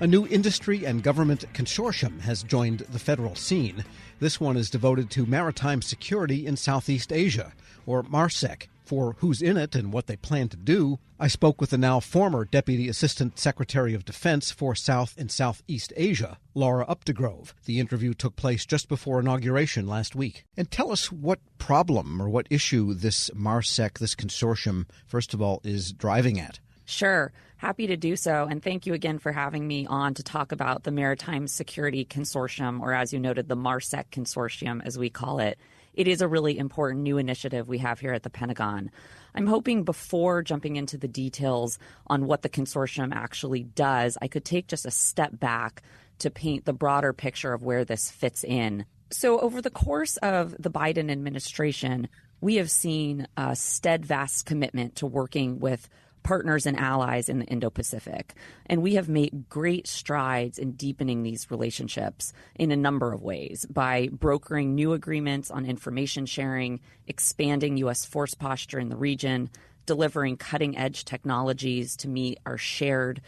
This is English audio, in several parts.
A new industry and government consortium has joined the federal scene. This one is devoted to maritime security in Southeast Asia, or MARSEC. For who's in it and what they plan to do, I spoke with the now former Deputy Assistant Secretary of Defense for South and Southeast Asia, Laura Updegrove. The interview took place just before inauguration last week. And tell us what problem or what issue this MARSEC, this consortium, first of all, is driving at. Sure. Happy to do so. And thank you again for having me on to talk about the Maritime Security Consortium, or as you noted, the MARSEC Consortium, as we call it. It is a really important new initiative we have here at the Pentagon. I'm hoping before jumping into the details on what the consortium actually does, I could take just a step back to paint the broader picture of where this fits in. So over the course of the Biden administration, we have seen a steadfast commitment to working with partners and allies in the Indo-Pacific. And we have made great strides in deepening these relationships in a number of ways by brokering new agreements on information sharing, expanding U.S. force posture in the region, delivering cutting-edge technologies to meet our shared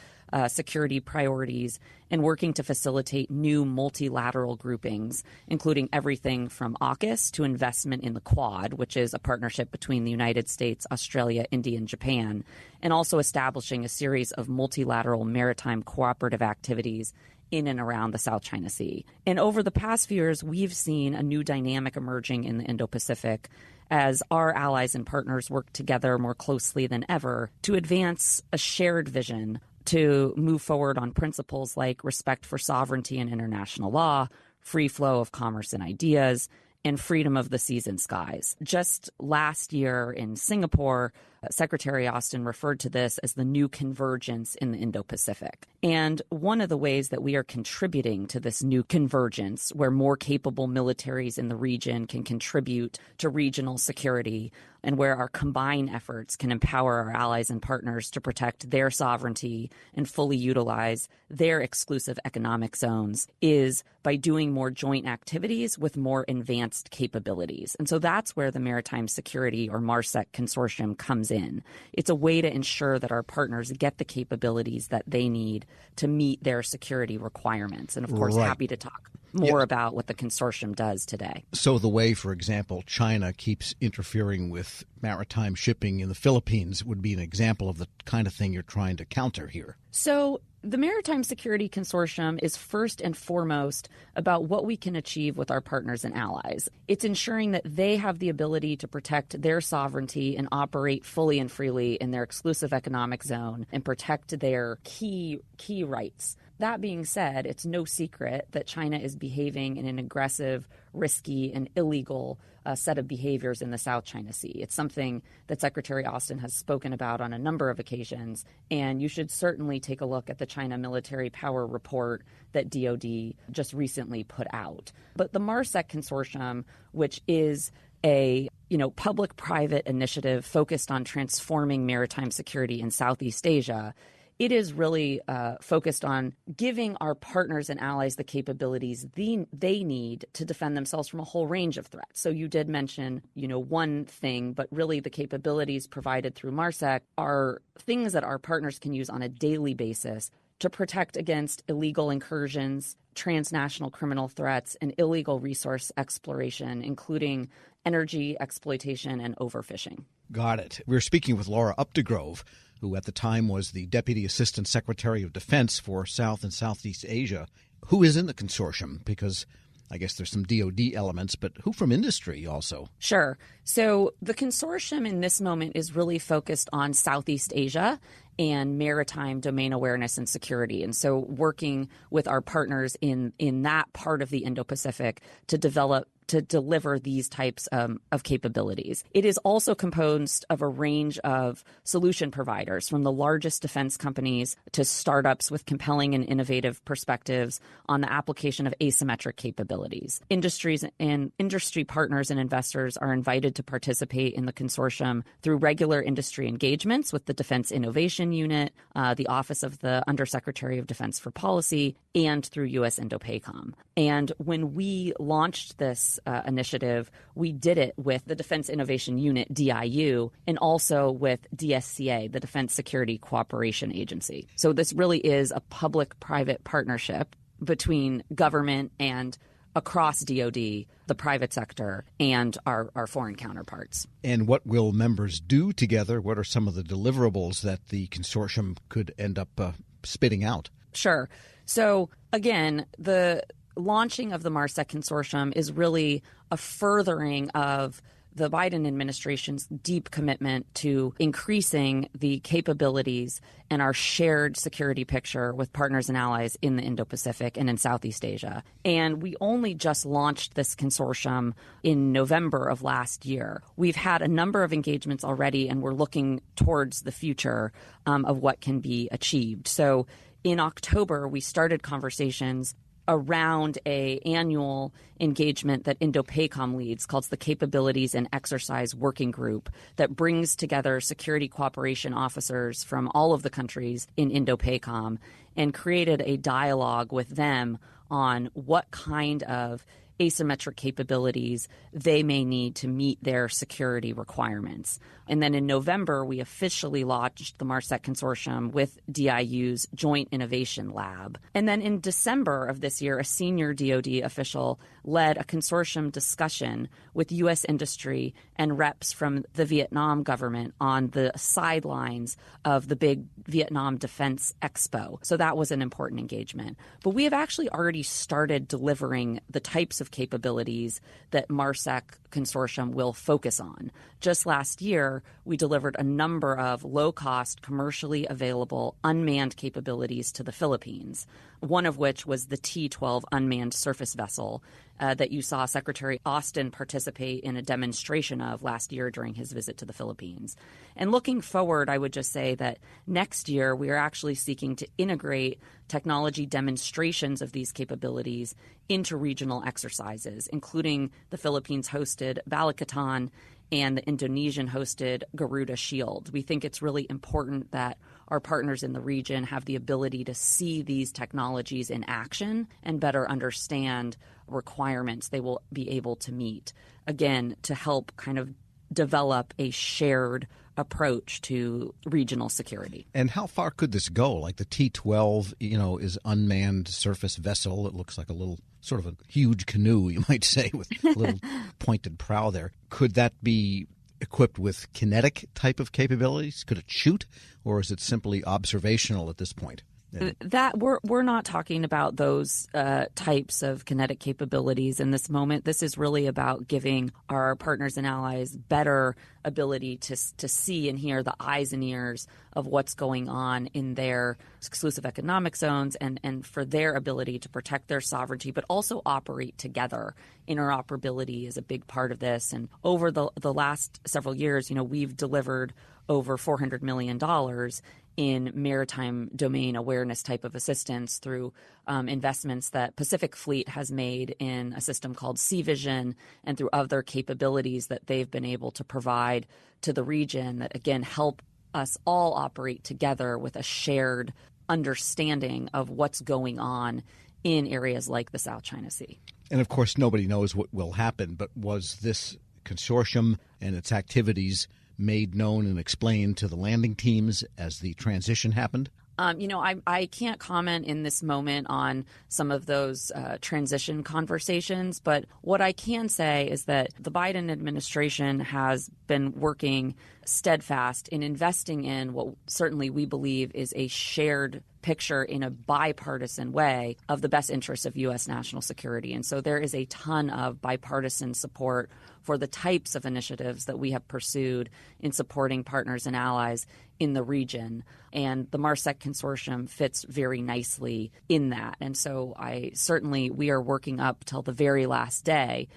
security priorities, and working to facilitate new multilateral groupings, including everything from AUKUS to investment in the Quad, which is a partnership between the United States, Australia, India, and Japan, and also establishing a series of multilateral maritime cooperative activities in and around the South China Sea. And over the past few years, we've seen a new dynamic emerging in the Indo-Pacific as our allies and partners work together more closely than ever to advance a shared vision to move forward on principles like respect for sovereignty and international law, free flow of commerce and ideas, and freedom of the seas and skies. Just last year in Singapore, Secretary Austin referred to this as the new convergence in the Indo-Pacific. And one of the ways that we are contributing to this new convergence, where more capable militaries in the region can contribute to regional security, and where our combined efforts can empower our allies and partners to protect their sovereignty and fully utilize their exclusive economic zones, is by doing more joint activities with more advanced capabilities. And so that's where the Maritime Security, or MARSEC Consortium, comes in. It's a way to ensure that our partners get the capabilities that they need to meet their security requirements. And of course, happy to talk more about what the consortium does today. So the way, for example, China keeps interfering with maritime shipping in the Philippines would be an example of the kind of thing you're trying to counter here. So the Maritime Security Consortium is first and foremost about what we can achieve with our partners and allies. It's ensuring that they have the ability to protect their sovereignty and operate fully and freely in their exclusive economic zone and protect their key rights. That being said, it's no secret that China is behaving in an aggressive, risky, and illegal set of behaviors in the South China Sea. It's something that Secretary Austin has spoken about on a number of occasions, and you should certainly take a look at the China Military Power Report that DoD just recently put out. But the MARSEC Consortium, which is a public-private initiative focused on transforming maritime security in Southeast Asia, it is really focused on giving our partners and allies the capabilities they need to defend themselves from a whole range of threats. So you did mention, one thing, but really the capabilities provided through MARSEC are things that our partners can use on a daily basis to protect against illegal incursions, transnational criminal threats, and illegal resource exploration, including energy exploitation and overfishing. Got it. We're speaking with Laura Updegrove, who at the time was the Deputy Assistant Secretary of Defense for South and Southeast Asia. Who is in the consortium? Because I guess there's some DoD elements, but who from industry also? Sure. So the consortium in this moment is really focused on Southeast Asia and maritime domain awareness and security. And so working with our partners in that part of the Indo-Pacific to deliver these types of capabilities. It is also composed of a range of solution providers, from the largest defense companies to startups with compelling and innovative perspectives on the application of asymmetric capabilities. Industries and industry partners and investors are invited to participate in the consortium through regular industry engagements with the Defense Innovation Unit, the Office of the Undersecretary of Defense for Policy, and through U.S. INDOPACOM. And when we launched this initiative, we did it with the Defense Innovation Unit, DIU, and also with DSCA, the Defense Security Cooperation Agency. So this really is a public-private partnership between government and across DoD, the private sector, and our foreign counterparts. And what will members do together? What are some of the deliverables that the consortium could end up spitting out? Sure. So again, the launching of the MARSEC consortium is really a furthering of the Biden administration's deep commitment to increasing the capabilities and our shared security picture with partners and allies in the Indo-Pacific and in Southeast Asia. And we only just launched this consortium in November of last year. We've had a number of engagements already, and we're looking towards the future of what can be achieved. So in October, we started conversations around a annual engagement that INDOPACOM leads called the Capabilities and Exercise Working Group that brings together security cooperation officers from all of the countries in INDOPACOM and created a dialogue with them on what kind of asymmetric capabilities they may need to meet their security requirements. And then in November, we officially launched the MARSEC consortium with DIU's Joint Innovation Lab. And then in December of this year, a senior DoD official led a consortium discussion with U.S. industry and reps from the Vietnam government on the sidelines of the big Vietnam Defense Expo. So that was an important engagement. But we have actually already started delivering the types of capabilities that MARSEC consortium will focus on. Just last year, we delivered a number of low-cost, commercially available unmanned capabilities to the Philippines, one of which was the T-12 unmanned surface vessel that you saw Secretary Austin participate in a demonstration of last year during his visit to the Philippines. And looking forward, I would just say that next year we are actually seeking to integrate technology demonstrations of these capabilities into regional exercises, including the Philippines-hosted Balikatan and the Indonesian-hosted Garuda Shield. We think it's really important that our partners in the region have the ability to see these technologies in action and better understand requirements they will be able to meet, again, to help kind of develop a shared approach to regional security. And how far could this go? Like the T-12, is unmanned surface vessel. It looks like a little sort of a huge canoe, you might say, with a little pointed prow there. Could that be equipped with kinetic type of capabilities? Could it shoot, or is it simply observational at this point? That we're not talking about those types of kinetic capabilities in this moment. This is really about giving our partners and allies better ability to see and hear, the eyes and ears of what's going on in their exclusive economic zones, and for their ability to protect their sovereignty, but also operate together. Interoperability is a big part of this. And over the last several years, we've delivered over $400 million in maritime domain awareness type of assistance through investments that Pacific Fleet has made in a system called Sea Vision and through other capabilities that they've been able to provide to the region that, again, help us all operate together with a shared understanding of what's going on in areas like the South China Sea. And, of course, nobody knows what will happen, but was this consortium and its activities made known and explained to the landing teams as the transition happened? I can't comment in this moment on some of those transition conversations, but what I can say is that the Biden administration has been working steadfast in investing in what certainly we believe is a shared picture in a bipartisan way of the best interests of U.S. national security. And so there is a ton of bipartisan support for the types of initiatives that we have pursued in supporting partners and allies in the region. And the MARSEC consortium fits very nicely in that. And so we are working up till the very last day,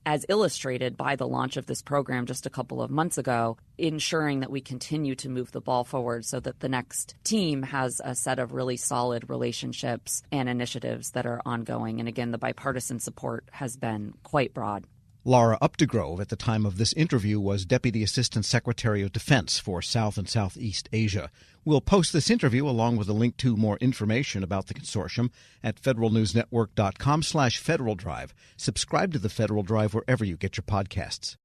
as illustrated by the launch of this program just a couple of months ago, ensuring that we continue to move the ball forward so that the next team has a set of really solid relationships and initiatives that are ongoing. And again, the bipartisan support has been quite broad. Laura Updegrove, at the time of this interview, was Deputy Assistant Secretary of Defense for South and Southeast Asia. We'll post this interview along with a link to more information about the consortium at federalnewsnetwork.com/Federal Drive. Subscribe to the Federal Drive wherever you get your podcasts.